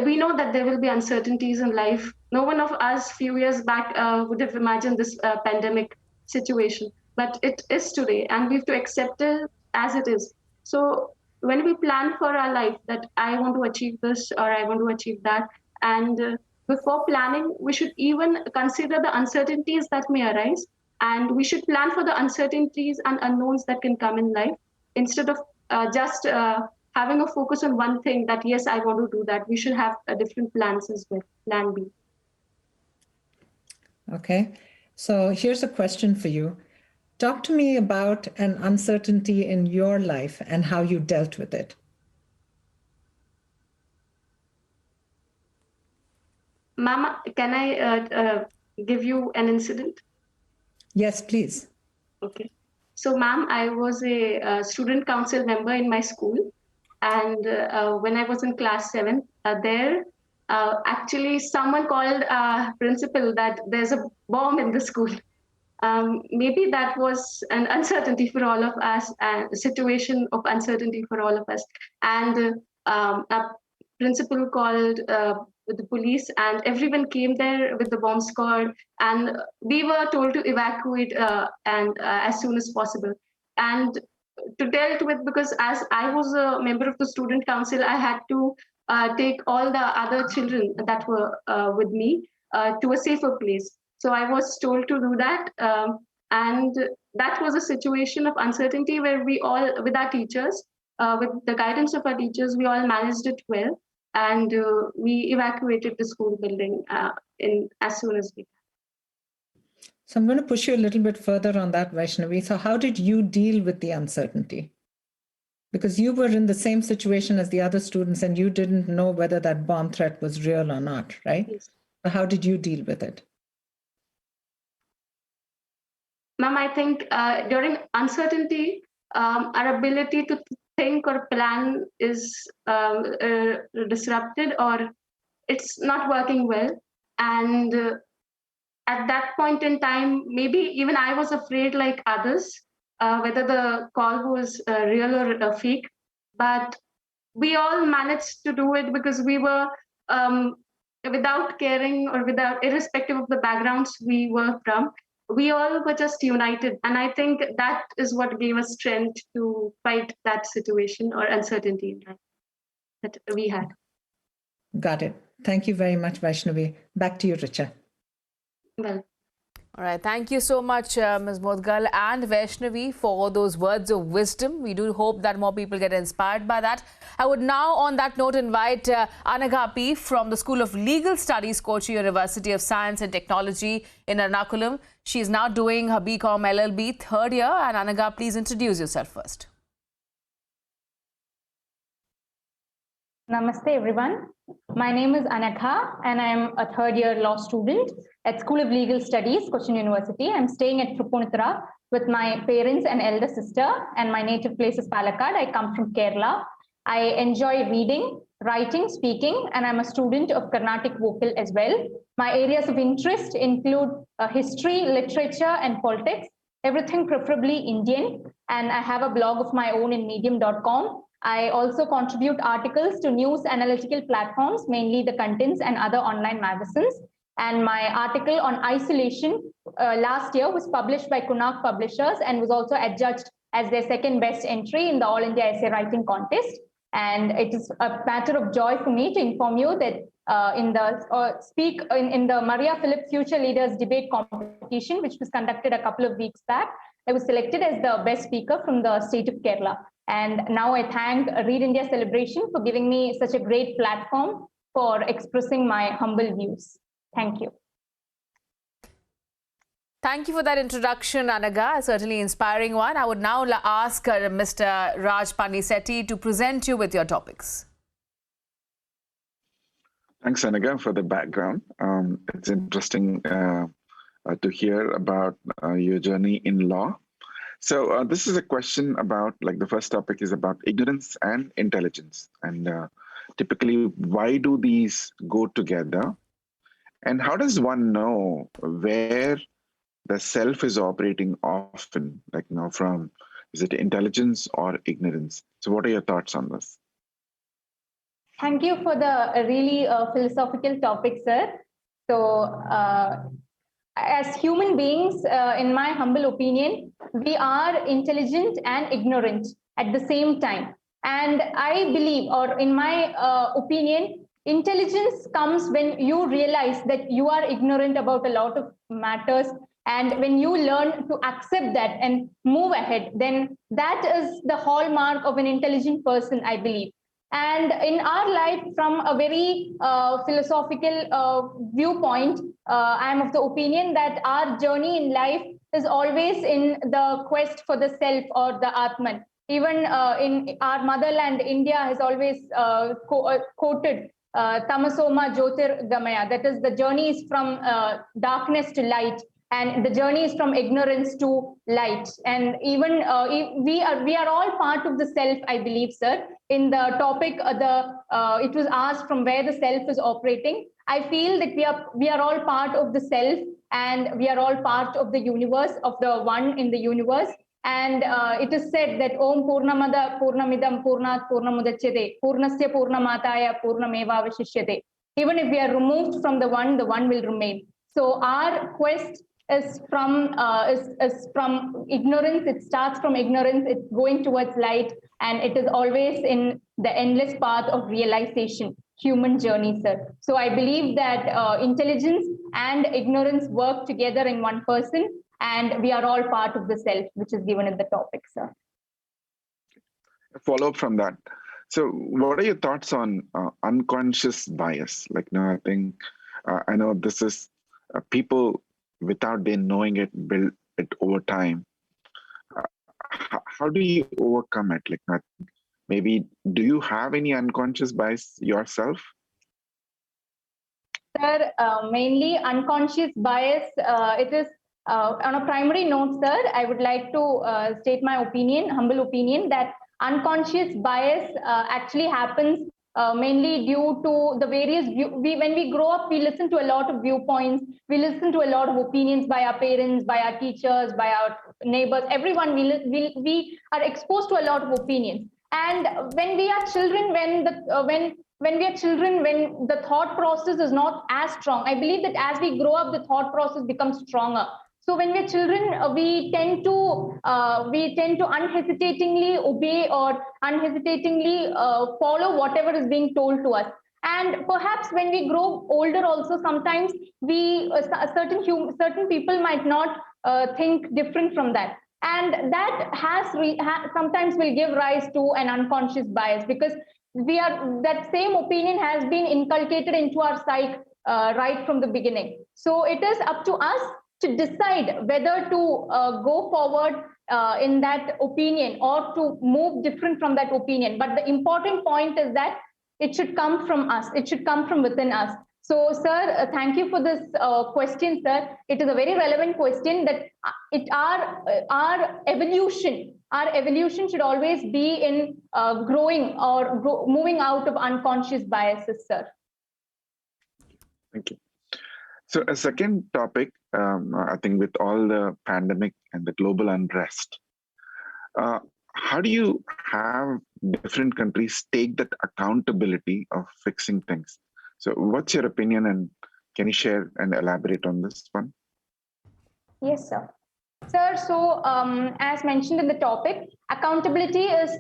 we know that there will be uncertainties in life. No one of us few years back would have imagined this pandemic situation, but it is today and we have to accept it as it is. So when we plan for our life that I want to achieve this or I want to achieve that, and before planning, we should even consider the uncertainties that may arise, and we should plan for the uncertainties and unknowns that can come in life instead of just having a focus on one thing that, yes, I want to do that. We should have different plans as well, plan B. Okay, so here's a question for you. Talk to me about an uncertainty in your life and how you dealt with it. Mama, can I give you an incident? Yes, please. Okay. So, ma'am, I was a student council member in my school. And when I was in class 7, actually someone called principal that there's a bomb in the school. Maybe that was an uncertainty for all of us, a situation of uncertainty for all of us. And principal called the police, and everyone came there with the bomb squad, and we were told to evacuate as soon as possible. And to dealt with, because as I was a member of the student council, I had to take all the other children that were with me to a safer place. So I was told to do that. And that was a situation of uncertainty where we all, with our teachers, with the guidance of our teachers, we all managed it well. And we evacuated the school building as soon as we could. So I'm going to push you a little bit further on that, Vaishnavi. So how did you deal with the uncertainty? Because you were in the same situation as the other students and you didn't know whether that bomb threat was real or not, right? Yes. So how did you deal with it? Ma'am, I think during uncertainty, our ability to think or plan is disrupted, or it's not working well. And at that point in time, maybe even I was afraid like others, whether the call was real or fake. But we all managed to do it because we were, without caring or irrespective of the backgrounds we were from, we all were just united. And I think that is what gave us strength to fight that situation or uncertainty that we had. Got it. Thank you very much, Vaishnavi. Back to you, Richa. Well. All right. Thank you so much, Ms. Modgal and Vaishnavi, for those words of wisdom. We do hope that more people get inspired by that. I would now, on that note, invite Anagha P. from the School of Legal Studies, Kochi University of Science and Technology in Ernakulam. She is now doing her BCom LLB third year. And Anagha, please introduce yourself first. Namaste everyone. My name is Anagha and I am a third year law student at School of Legal Studies, Cochin University. I'm staying at Tripunithura with my parents and elder sister, and my native place is Palakkad. I come from Kerala. I enjoy reading, writing, speaking, and I'm a student of Carnatic vocal as well. My areas of interest include history, literature, and politics, everything preferably Indian, and I have a blog of my own in medium.com. I also contribute articles to news analytical platforms, mainly the Contents and other online magazines. And my article on isolation last year was published by Kunak Publishers and was also adjudged as their second best entry in the All India Essay Writing Contest. And it is a matter of joy for me to inform you that in the Maria Philip Future Leaders Debate Competition, which was conducted a couple of weeks back, I was selected as the best speaker from the state of Kerala. And now I thank Read India Celebration for giving me such a great platform for expressing my humble views. Thank you. Thank you for that introduction, Anagha. A certainly inspiring one. I would now ask Mr. Raj Pandisetti to present you with your topics. Thanks, Anagha, for the background. It's interesting to hear about your journey in law. So this is a question about, like, the first topic is about ignorance and intelligence. And typically, why do these go together? And how does one know where the self is operating often, like, from, is it intelligence or ignorance? So what are your thoughts on this? Thank you for the really philosophical topic, sir. So as human beings, in my humble opinion, we are intelligent and ignorant at the same time. And I believe, or in my opinion, intelligence comes when you realize that you are ignorant about a lot of matters. And when you learn to accept that and move ahead, then that is the hallmark of an intelligent person, I believe. And in our life, from a very philosophical viewpoint, I am of the opinion that our journey in life is always in the quest for the self or the Atman. Even in our motherland, India has always quoted Tamasoma Jyotir Gamaya. That is, the journey is from darkness to light, and the journey is from ignorance to light. And even we are all part of the self, I believe, sir. In the topic, it was asked from where the self is operating. I feel that we are all part of the self, and we are all part of the universe, of the one in the universe. And it is said that Om Purnamada Purnamidam Purnat Purnamudachyate Purnasya Purnamataya Purnamevavashishyate. Even if we are removed from the one will remain. So our quest is from ignorance. It starts from ignorance. It's going towards light, and it is always in the endless path of realization, human journey, sir. So I believe that intelligence and ignorance work together in one person, and we are all part of the self, which is given in the topic, sir. A follow-up from that. So what are your thoughts on unconscious bias? Like, I think, I know this is people, without they knowing it, build it over time. How do you overcome it? Like, maybe, do you have any unconscious bias yourself? Sir, mainly unconscious bias, it is on a primary note, sir, I would like to state my opinion, humble opinion, that unconscious bias actually happens mainly due to the various when we grow up, we listen to a lot of viewpoints, we listen to a lot of opinions by our parents, by our teachers, by our neighbors, everyone. We are exposed to a lot of opinions, and when we are children, when we are children, when the thought process is not as strong, I believe that as we grow up, the thought process becomes stronger. So when we're children, we tend to unhesitatingly obey or unhesitatingly follow whatever is being told to us. And perhaps when we grow older, also sometimes we certain people might not think different from that, and that sometimes will give rise to an unconscious bias, because that same opinion has been inculcated into our psyche right from the beginning. So it is up to us to decide whether to go forward in that opinion or to move different from that opinion. But the important point is that it should come from us. It should come from within us. So, sir, thank you for this question, sir. It is a very relevant question, that our evolution should always be in growing or moving out of unconscious biases, sir. Thank you. So a second topic, I think with all the pandemic and the global unrest, how do you have different countries take that accountability of fixing things? So what's your opinion, and can you share and elaborate on this one? Yes, sir. Sir, so as mentioned in the topic, accountability is,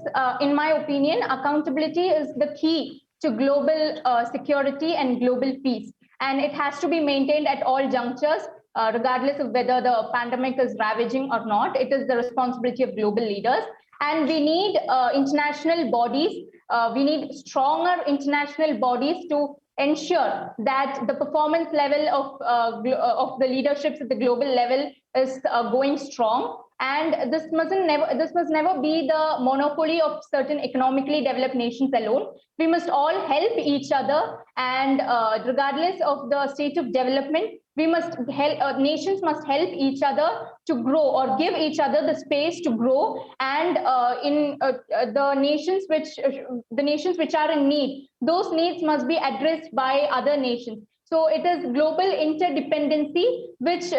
in my opinion, accountability is the key to global security and global peace. And it has to be maintained at all junctures, regardless of whether the pandemic is ravaging or not. It is the responsibility of global leaders. And we need international bodies. We need stronger international bodies to ensure that the performance level of the leaderships at the global level is going strong. And this must never be the monopoly of certain economically developed nations alone. We must all help each other, and regardless of the state of development, we must help. Nations must help each other to grow, or give each other the space to grow. And in the nations which are in need, those needs must be addressed by other nations. So it is global interdependency, which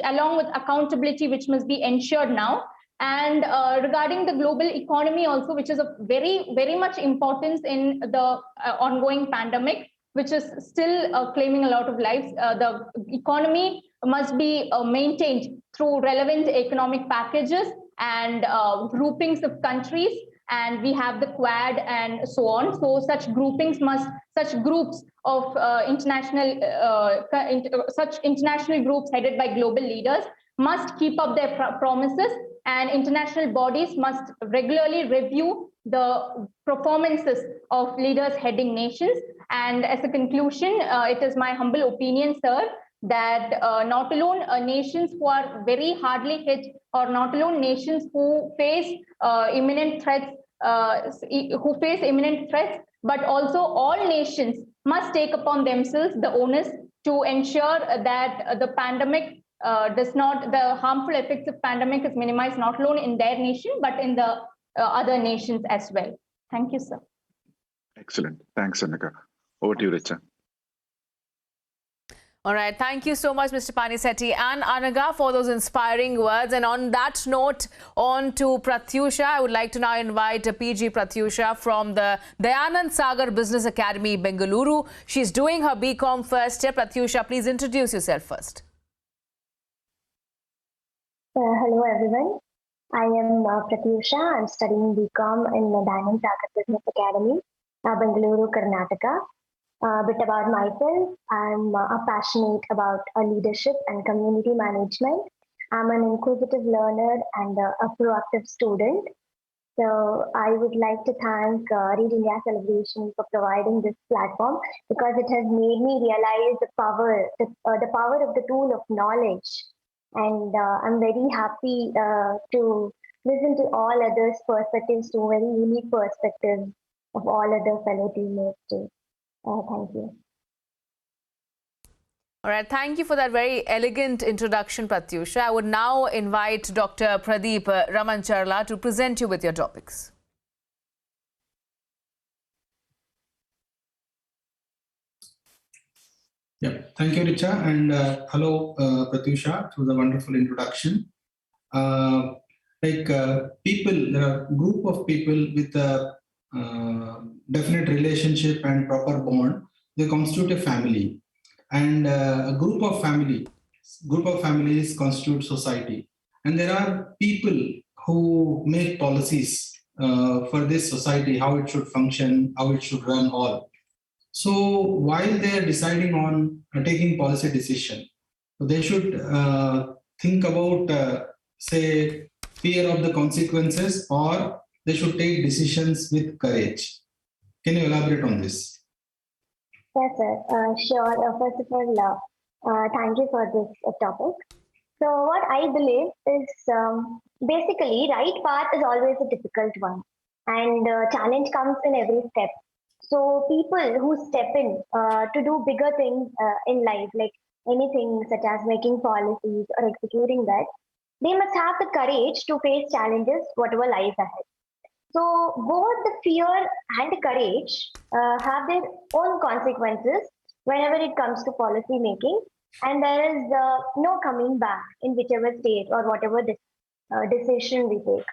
along with accountability, which must be ensured now. And regarding the global economy also, which is of very, very much importance in the ongoing pandemic, which is still claiming a lot of lives, the economy must be maintained through relevant economic packages and groupings of countries. And we have the Quad and so on. So such groups of such international groups headed by global leaders must keep up their promises, and international bodies must regularly review the performances of leaders heading nations. And as a conclusion, it is my humble opinion, sir, that not alone nations who are very hardly hit, or not alone nations who face imminent threats, but also all nations must take upon themselves the onus to ensure that the pandemic the harmful effects of pandemic is minimized, not alone in their nation, but in the other nations as well. Thank you, sir. Excellent. Thanks, Anika. Over to you, Richa. All right. Thank you so much, Mr. Panisetti and Anaga, for those inspiring words. And on that note, on to Pratyusha. I would like to now invite PG Pratyusha from the Dayanand Sagar Business Academy, Bengaluru. She's doing her BCom first year. Pratyusha, please introduce yourself first. Hello, everyone. I am Pratyusha. I'm studying BCom in the Dayanand Sagar Business Academy, Bengaluru, Karnataka. A bit about myself. I'm passionate about leadership and community management. I'm an inquisitive learner and a proactive student. So I would like to thank RIC India Celebration for providing this platform, because it has made me realize the power of the tool of knowledge. And I'm very happy to listen to all others' perspectives, to very unique perspectives of all other fellow teammates too. Thank you. All right. Thank you for that very elegant introduction, Pratyusha. I would now invite Dr. Pradeep Ramancharla to present you with your topics. Yeah, thank you, Richa, and hello, Pratyusha, for the wonderful introduction. People, there are a group of people with a definite relationship and proper bond. They constitute a family, and a group of families constitute society. And there are people who make policies for this society, how it should function, how it should run all. So while they are deciding on taking policy decision, they should think about, say, fear of the consequences, or they should take decisions with courage. Can you elaborate on this? Yes, sir. Sure. First of all, thank you for this topic. So what I believe is basically right path is always a difficult one, and challenge comes in every step. So people who step in to do bigger things in life, like anything such as making policies or executing that, they must have the courage to face challenges, whatever lies ahead. So both the fear and the courage have their own consequences whenever it comes to policy making, and there is no coming back in whichever state or whatever decision we take.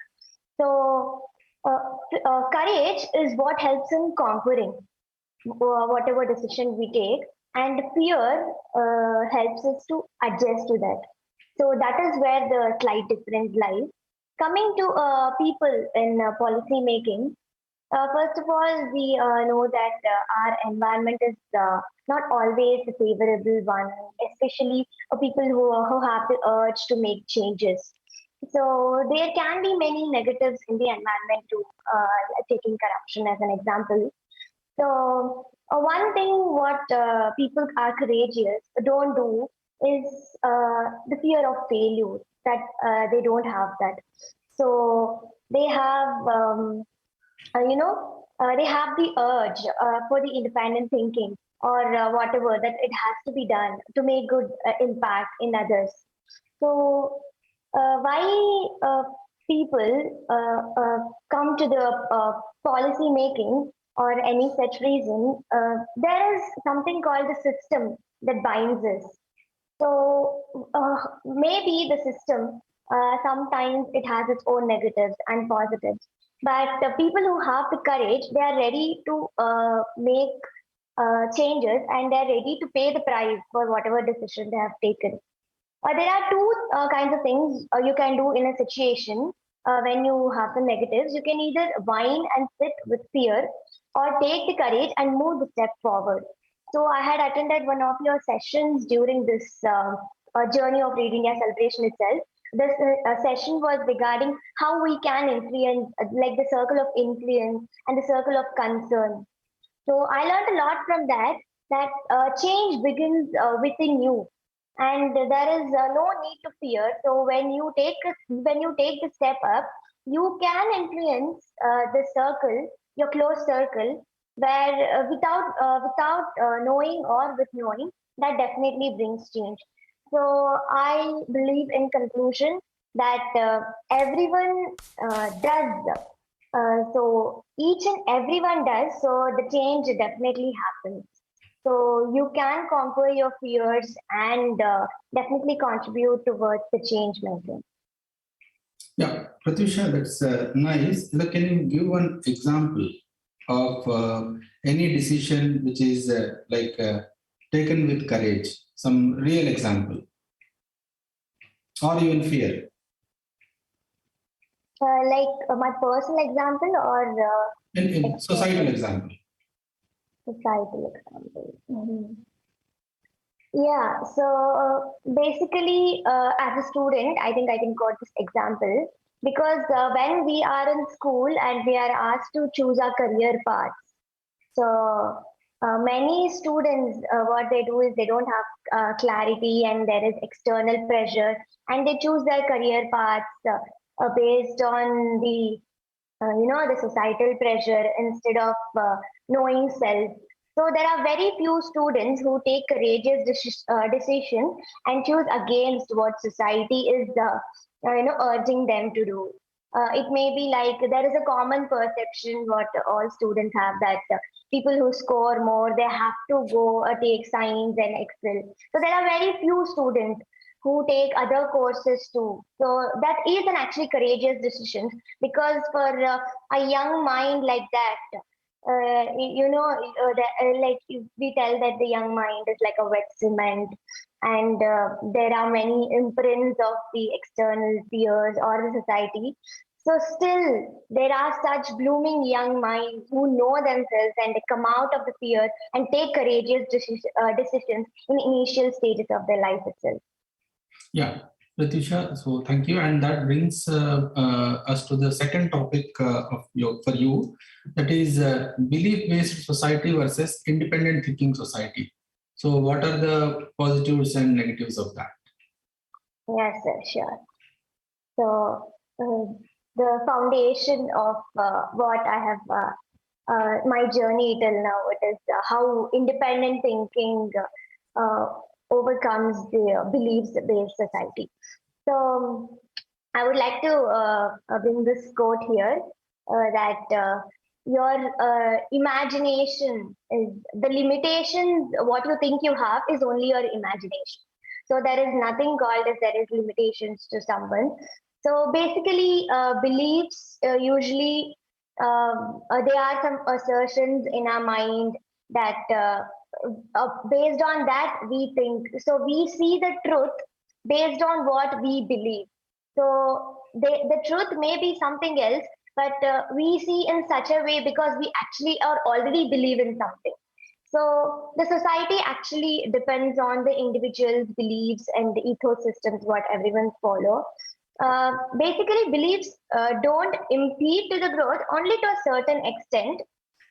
So courage is what helps in conquering whatever decision we take, and fear helps us to adjust to that. So that is where the slight difference lies. Coming to people in policy making, first of all, we know that our environment is not always a favorable one, especially for people who have the urge to make changes. So there can be many negatives in the environment too, taking corruption as an example. So one thing what people are courageous don't do is the fear of failure, that they don't have that. So they have, they have the urge for the independent thinking, or whatever, that it has to be done to make good impact in others. So why people come to the policy making or any such reason, there is something called the system that binds us. So maybe the system, sometimes it has its own negatives and positives, but the people who have the courage, they are ready to make changes, and they're ready to pay the price for whatever decision they have taken. There are two kinds of things you can do in a situation when you have the negatives. You can either whine and sit with fear, or take the courage and move the step forward. So I had attended one of your sessions during this journey of RIC India Celebration itself. This session was regarding how we can influence, like the circle of influence and the circle of concern. So I learned a lot from that change begins within you, and there is no need to fear. So when you take the step up, you can influence the circle, your close circle, where without knowing or with knowing, that definitely brings change. So I believe, in conclusion, that everyone does. So each and everyone does. So the change definitely happens. So you can conquer your fears and definitely contribute towards the change making. Yeah, Pratyusha, that's nice. Can you give one example of any decision which is taken with courage? Some real example, or even fear? My personal example or In societal example. societal example. Mhm. Yeah, so basically, as a student, I think I can quote this example because when we are in school and we are asked to choose our career path, so many students, what they do is they don't have clarity and there is external pressure and they choose their career paths based on the societal pressure instead of knowing self. So there are very few students who take courageous decision and choose against what society is urging them to do. It may be like there is a common perception what all students have that people who score more they have to go take science and excel. So there are very few students who take other courses too. So that is an actually courageous decision because for a young mind like that, like if we tell that the young mind is like a wet cement and there are many imprints of the external peers or the society. So still there are such blooming young minds who know themselves and they come out of the fear and take courageous decisions in initial stages of their life itself. Yeah, Pratisha, so thank you. And that brings us to the second topic for you, that is belief-based society versus independent thinking society. So what are the positives and negatives of that? Yes, sir, sure. So the foundation of what I have, my journey till now, it is how independent thinking overcomes the beliefs-based society. So I would like to bring this quote here that your imagination is the limitations, what you think you have is only your imagination. So there is nothing called as there is limitations to someone. So basically, beliefs usually there are some assertions in our mind that based on that we think. So we see the truth based on what we believe. So the truth may be something else, but we see in such a way because we actually are already believe in something. So the society actually depends on the individual's beliefs and the ecosystems what everyone follow. Basically, beliefs don't impede to the growth only to a certain extent,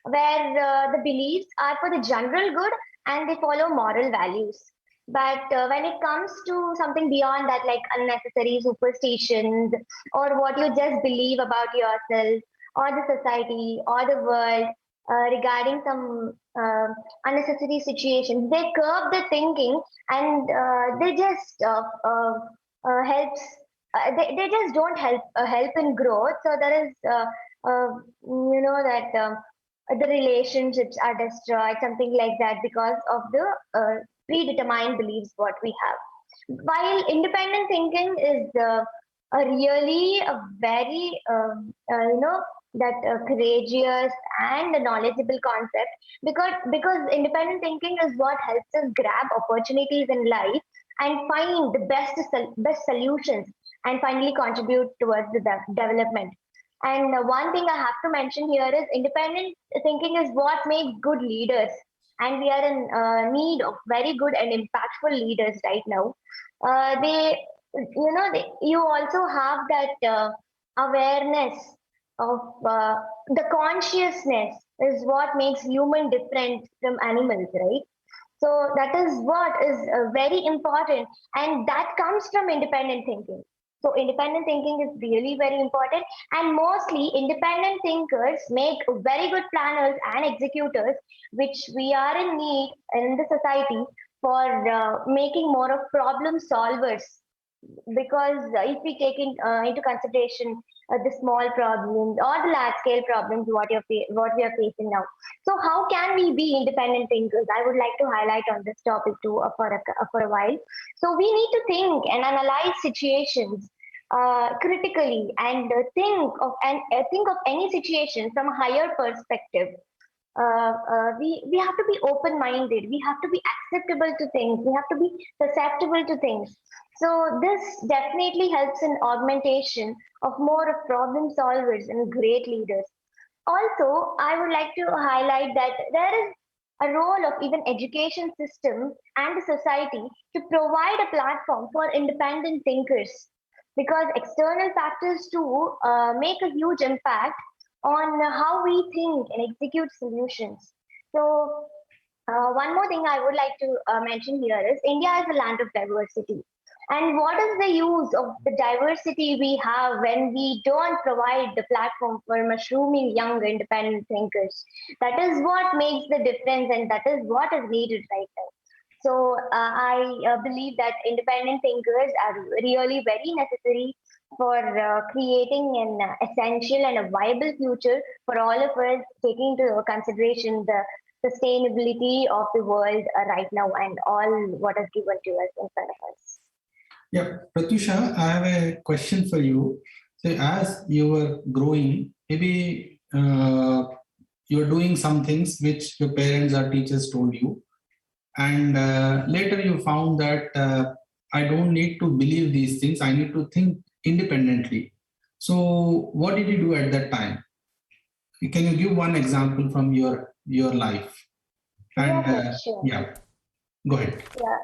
where the beliefs are for the general good and they follow moral values. But when it comes to something beyond that, like unnecessary superstitions or what you just believe about yourself or the society or the world regarding some unnecessary situations, they curb the thinking and they just helps. They just don't help in growth. So there is, that the relationships are destroyed, something like that, because of the predetermined beliefs what we have. While independent thinking is a really a very that courageous and a knowledgeable concept because independent thinking is what helps us grab opportunities in life and find the best solutions and finally contribute towards the development. And one thing I have to mention here is independent thinking is what makes good leaders. And we are in need of very good and impactful leaders right now. You also have that awareness of the consciousness is what makes human different from animals, right? So that is what is very important, and that comes from independent thinking. So independent thinking is really very important, and mostly independent thinkers make very good planners and executors, which we are in need in the society for making more of problem solvers. Because if we take into consideration the small problems or the large scale problems what we are facing now. So how can we be independent thinkers? I would like to highlight on this topic too for a while. So we need to think and analyze situations critically and think of any situation from a higher perspective. We have to be open-minded. We have to be acceptable to things. We have to be susceptible to things. So this definitely helps in augmentation of more of problem solvers and great leaders. Also, I would like to highlight that there is a role of even education system and the society to provide a platform for independent thinkers, because external factors too make a huge impact on how we think and execute solutions. So one more thing I would like to mention here is India is a land of diversity. And what is the use of the diversity we have when we don't provide the platform for mushrooming young independent thinkers? That is what makes the difference, and that is what is needed right now. So I believe that independent thinkers are really very necessary for creating an essential and a viable future for all of us, taking into consideration the sustainability of the world right now and all what is given to us in front of us. Yeah, Pratyusha, I have a question for you. So as you were growing, maybe you were doing some things which your parents or teachers told you, and later you found that I don't need to believe these things, I need to think independently. So what did you do at that time? Can you give one example from your life? And Sure. yeah, go ahead. Yeah.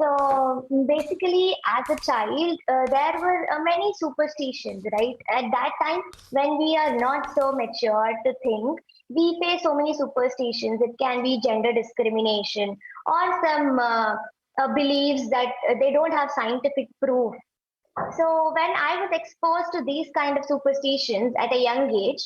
So basically, as a child, there were many superstitions, right? At that time, when we are not so mature to think, we face so many superstitions. It can be gender discrimination or some beliefs that they don't have scientific proof. So when I was exposed to these kind of superstitions at a young age,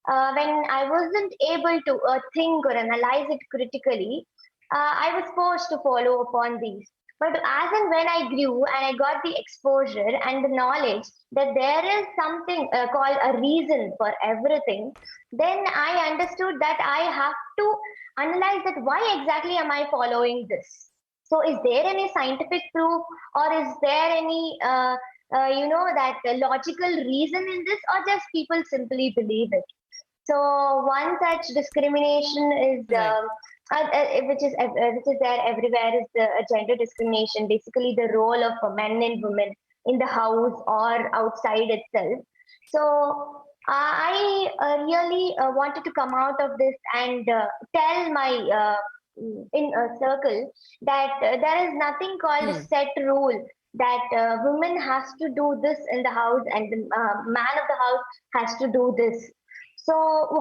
when I wasn't able to think or analyze it critically, I was forced to follow upon these. But as and when I grew and I got the exposure and the knowledge that there is something called a reason for everything, then I understood that I have to analyze that why exactly am I following this? So is there any scientific proof, or is there any that logical reason in this, or just people simply believe it? So one such discrimination is which is there everywhere is the gender discrimination. Basically, the role of men and women in the house or outside itself. So I really wanted to come out of this and tell my in a circle that there is nothing called a set rule that women has to do this in the house and the man of the house has to do this. So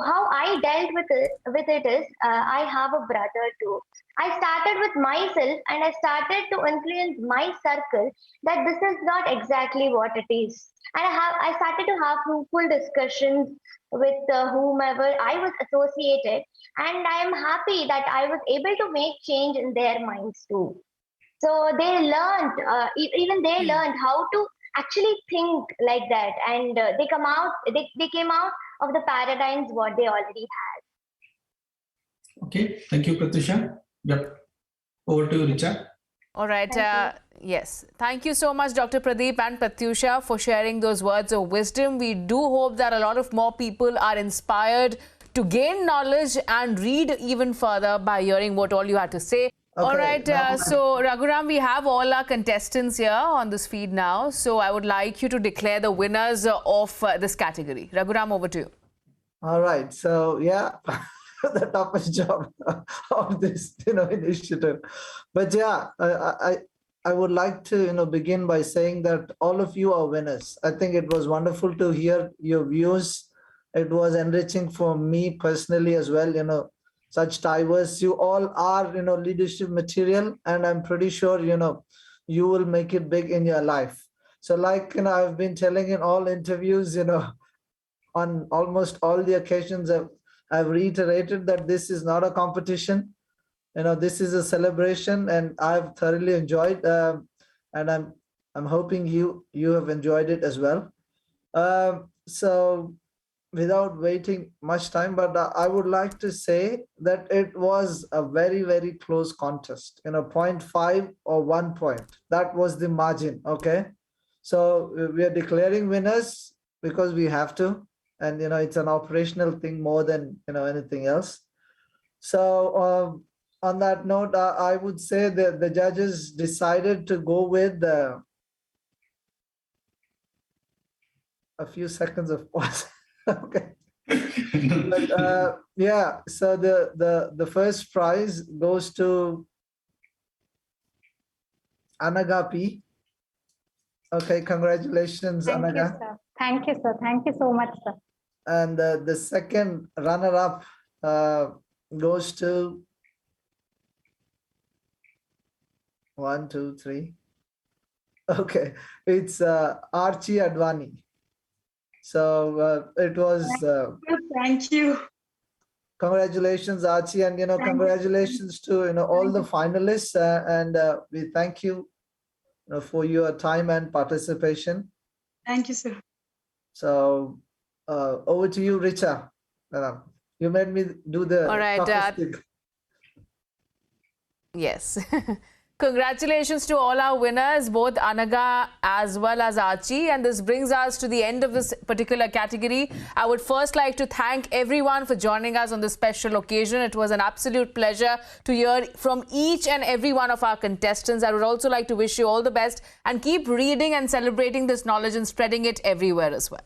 how I dealt with it is I have a brother too. I started with myself and I started to influence my circle that this is not exactly what it is. And I started to have fruitful discussions with whomever I was associated, and I am happy that I was able to make change in their minds too. So they learned, even they learned how to actually think like that, and they came out of the paradigms what they already had. Okay, thank you, Pratyusha. Yep, over to you, Richa. All right. Yes. Thank you so much, Dr. Pradeep and Pratyusha, for sharing those words of wisdom. We do hope that a lot of more people are inspired to gain knowledge and read even further by hearing what all you had to say. Okay. All right. So, Raghuram, we have all our contestants here on this feed now. So, I would like you to declare the winners of this category. Raghuram, over to you. All right. So, yeah. The toughest job of this initiative, but yeah, I would like to begin by saying that all of you are winners. I think it was wonderful to hear your views. It was enriching for me personally as well. Such diverse, you all are leadership material, and I'm pretty sure you will make it big in your life. So like I've been telling in all interviews, on almost all the occasions I've reiterated that this is not a competition. This is a celebration, and I've thoroughly enjoyed. And I'm hoping you have enjoyed it as well. So without waiting much time, but I would like to say that it was a very, very close contest, 0.5 or 1 point. That was the margin, okay? So we are declaring winners because we have to, and it's an operational thing more than anything else. So on that note, I would say that the judges decided to go with a few seconds of pause. Okay. But, yeah, so the first prize goes to Anagapi. Okay, congratulations, Thank Anaga. you, sir. Thank you, sir. Thank you so much, sir. And the second runner-up goes to 1, 2, 3. Okay, it's Archie Advani. So it was. Thank you. Congratulations, Archie, and congratulations to all the finalists, and we thank you, for your time and participation. Thank you, sir. So over to you, Richa. You made me do the All right, toughest thing. Yes. Congratulations to all our winners, both Anaga as well as Archie. And this brings us to the end of this particular category. I would first like to thank everyone for joining us on this special occasion. It was an absolute pleasure to hear from each and every one of our contestants. I would also like to wish you all the best and keep reading and celebrating this knowledge and spreading it everywhere as well.